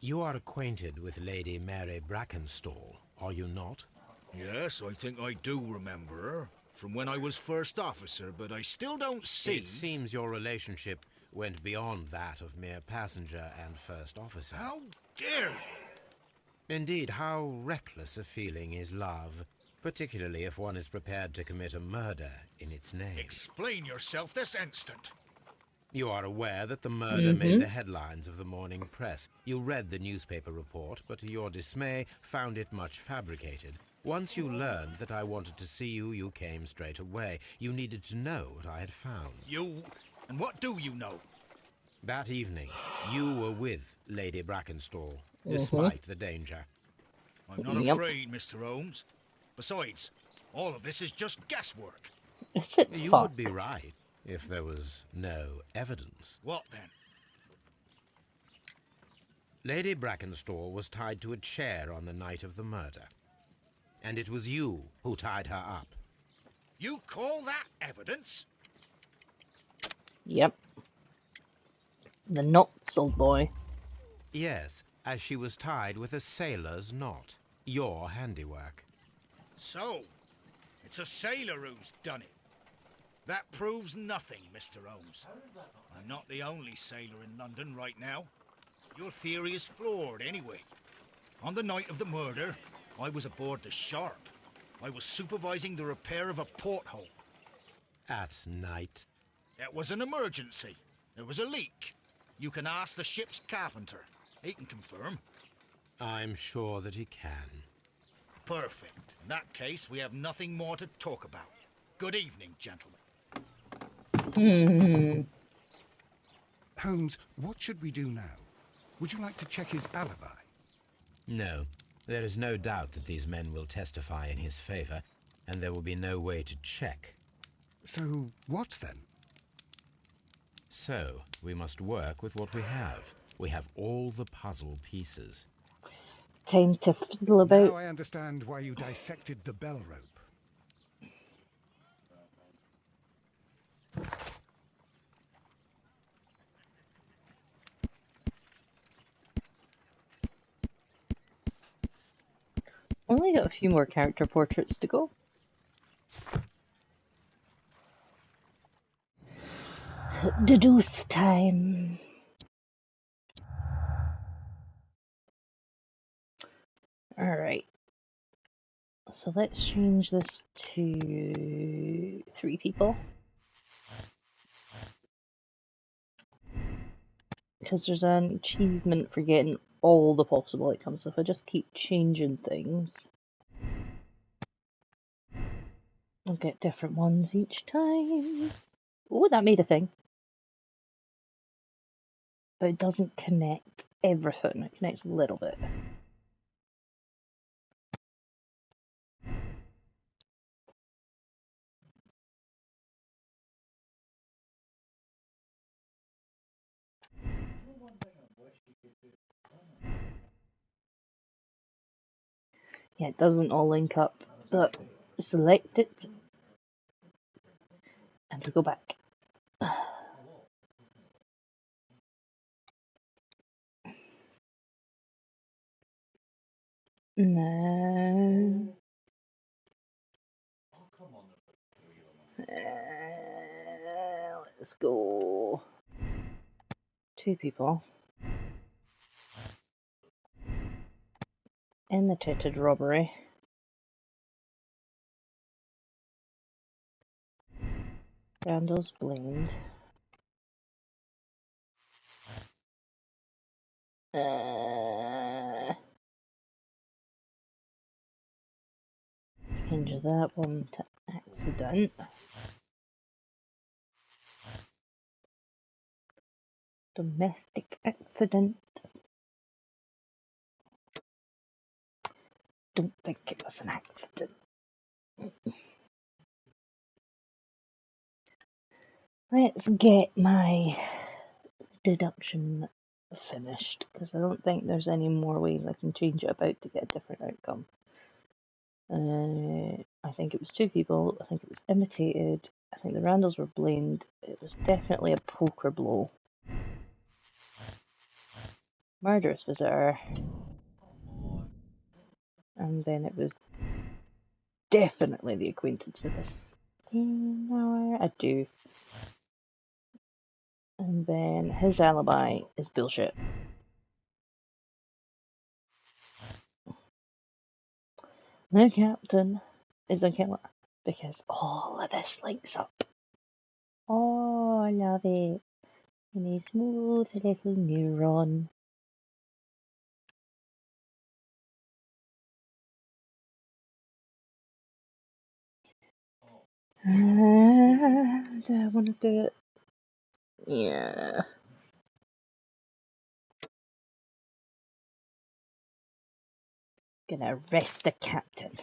You are acquainted with Lady Mary Brackenstall, are you not? Yes, I think I do remember her. From when I was first officer, but I still don't see... It seems your relationship went beyond that of mere passenger and first officer. How dare you? Indeed, how reckless a feeling is love, particularly if one is prepared to commit a murder in its name. Explain yourself this instant. You are aware that the murder made the headlines of the morning press. You read the newspaper report, but to your dismay, found it much fabricated. Once you learned that I wanted to see you, you came straight away. You needed to know what I had found. You? And what do you know? That evening, you were with Lady Brackenstall, despite the danger. I'm not afraid, Mr. Holmes. Besides, all of this is just guesswork. You would be right if there was no evidence. What then? Lady Brackenstall was tied to a chair on the night of the murder. And it was you who tied her up. You call that evidence? Yep. The knots, old boy. Yes, as she was tied with a sailor's knot. Your handiwork. So, it's a sailor who's done it. That proves nothing, Mr. Holmes. I'm not the only sailor in London right now. Your theory is flawed anyway. On the night of the murder, I was aboard the Sharp. I was supervising the repair of a porthole. At night? It was an emergency. There was a leak. You can ask the ship's carpenter. He can confirm. I'm sure that he can. Perfect. In that case, we have nothing more to talk about. Good evening, gentlemen. Holmes, what should we do now? Would you like to check his alibi? No. There is no doubt that these men will testify in his favor, and there will be no way to check. So, what then? So, we must work with what we have. We have all the puzzle pieces. Time to fiddle Now about. I understand why you dissected the bell rope. Only got a few more character portraits to go. Deduce time. Alright. So let's change this to 3 people. Because there's an achievement for getting all the possible outcomes. So if I just keep changing things, I'll get different ones each time. Oh, that made a thing. But it doesn't connect everything. It connects a little bit. Yeah, it doesn't all link up, but select it and we go back. No. Let's go. 2 people. Imitated robbery. Randall's blamed. Change that one to accident. Domestic accident. Don't think it was an accident. Let's get my deduction finished, because I don't think there's any more ways I can change it about to get a different outcome. I think it was 2 people. I think it was imitated. I think the Randalls were blamed. It was definitely a poker blow. Murderous visitor. And then it was definitely the acquaintance with this. I do. And then his alibi is bullshit. The captain is a killer because all of this links up. Oh, I love it. And a smooth little neuron. Do I want to do it? Yeah. Gonna arrest the captain.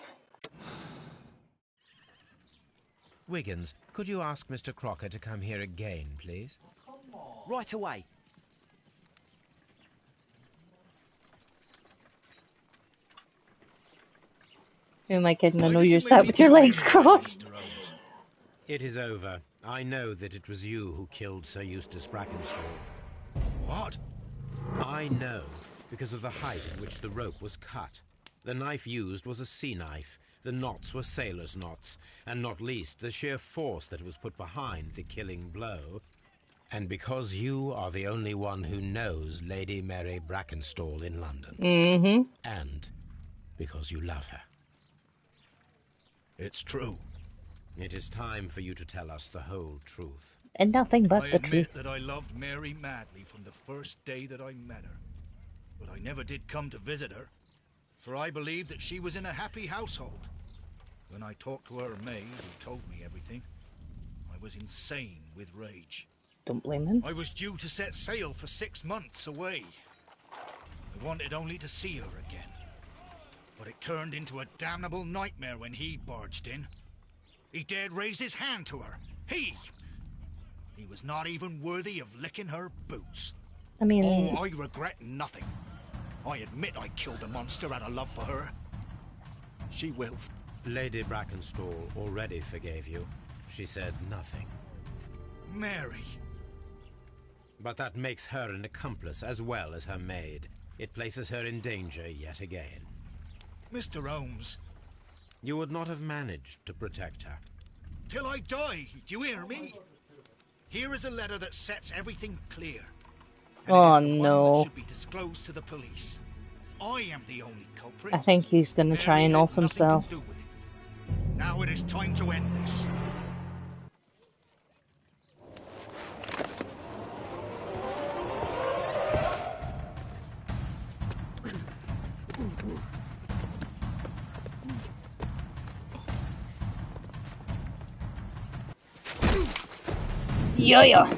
Wiggins, could you ask Mr. Crocker to come here again, please? Right away. Who am I kidding? I Why know did you're you sat make with me your play legs him again, crossed. Mr. Holmes? It is over. I know that it was you who killed Sir Eustace Brackenstall. What? I know, because of the height at which the rope was cut. The knife used was a sea knife. The knots were sailor's knots, and not least the sheer force that was put behind the killing blow. And because you are the only one who knows Lady Mary Brackenstall in London. Mm-hmm. And because you love her. It's true. It is time for you to tell us the whole truth. And nothing but I the admit truth. that I loved Mary madly from the first day that I met her. But I never did come to visit her, for I believed that she was in a happy household. When I talked to her maid, who told me everything, I was insane with rage. Don't blame him. I was due to set sail for 6 months away. I wanted only to see her again. But it turned into a damnable nightmare when he barged in. He dared raise his hand to her. He! He was not even worthy of licking her boots. I mean... Oh, I regret nothing. I admit I killed the monster out of love for her. She will... Lady Brackenstall already forgave you. She said nothing. Mary. But that makes her an accomplice as well as her maid. It places her in danger yet again. Mr. Holmes. You would not have managed to protect her. Till I die, do you hear me? Here is a letter that sets everything clear. And Oh, it is the no. one that should be disclosed to the police. I am the only culprit. I think he's gonna try Mary and had off nothing to himself. do with it. Now it is time to end this. Yeah.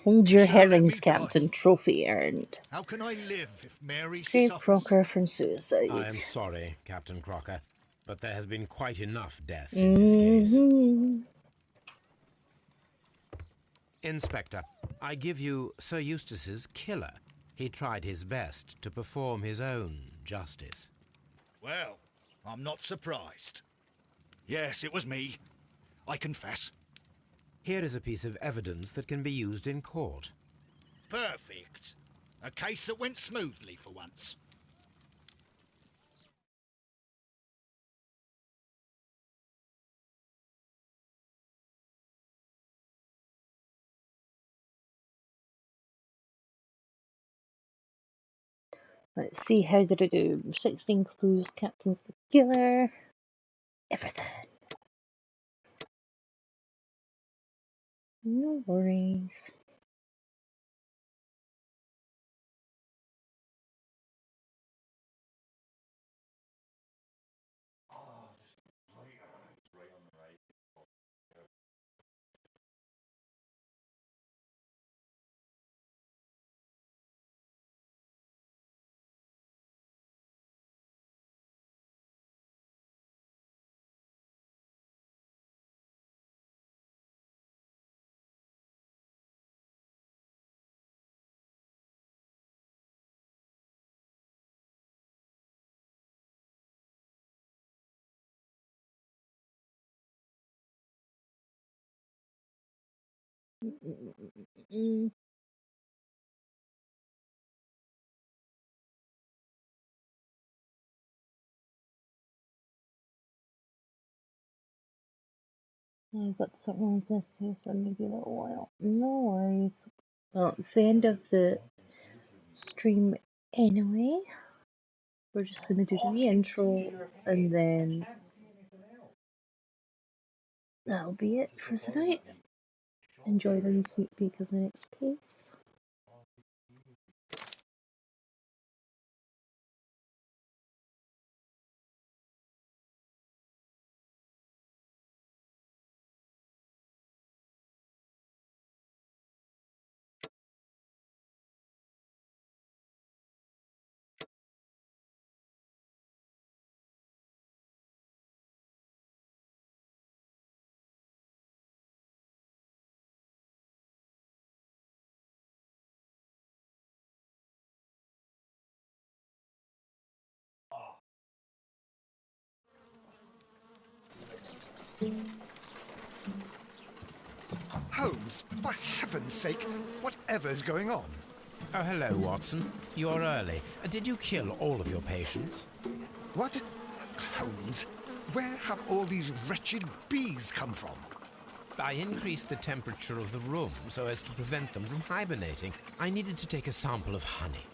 Hold your Sir, let me herrings, die. Captain. Trophy earned. How can I live if Mary Save suffers? Crocker from suicide. I am sorry, Captain Crocker, but there has been quite enough death in this case. Inspector, I give you Sir Eustace's killer. He tried his best to perform his own justice. Well, I'm not surprised. Yes, it was me. I confess. Here is a piece of evidence that can be used in court. Perfect. A case that went smoothly for once. Let's see, how did it go? 16 clues, Captain's the killer. Everything. No worries. I've got something on this too, so maybe a little while. No worries. Well, it's the end of the stream anyway. We're just going to do the intro and then that'll be it for tonight. Enjoy the sneak peek of the next case. Holmes, for heaven's sake, whatever's going on? Oh, hello, Watson. You're early. Did you kill all of your patients? What? Holmes, where have all these wretched bees come from? I increased the temperature of the room so as to prevent them from hibernating. I needed to take a sample of honey.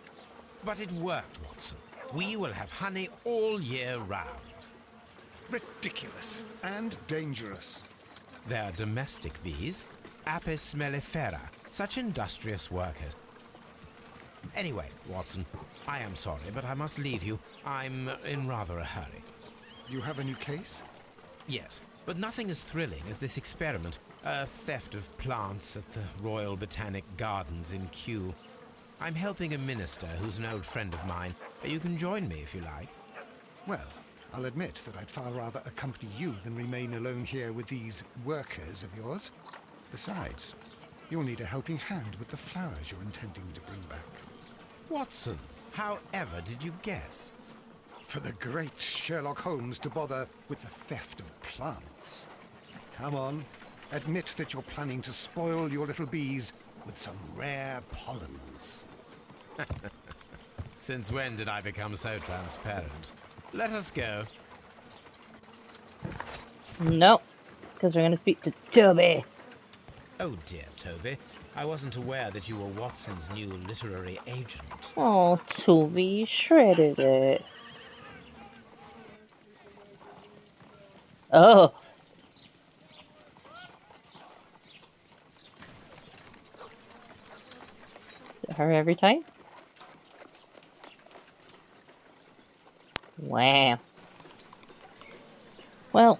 But it worked, Watson. We will have honey all year round. Ridiculous and dangerous. They're domestic bees, Apis mellifera, such industrious workers. Anyway, Watson, I am sorry, but I must leave you. I'm in rather a hurry. You have a new case? Yes, but nothing as thrilling as this experiment. A theft of plants at the Royal Botanic Gardens in Kew. I'm helping a minister who's an old friend of mine. You can join me if you like. Well, I'll admit that I'd far rather accompany you than remain alone here with these workers of yours. Besides, you'll need a helping hand with the flowers you're intending to bring back. Watson, how ever did you guess? For the great Sherlock Holmes to bother with the theft of plants. Come on, admit that you're planning to spoil your little bees with some rare pollens. Since when did I become so transparent? Let us go. No, because we're going to speak to Toby. Oh dear, Toby. I wasn't aware that you were Watson's new literary agent. Oh, Toby, you shredded it. Oh. Her every time? Wow. Well,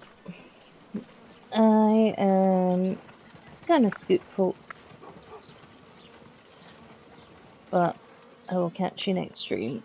I am gonna scoot, folks. But I will catch you next stream.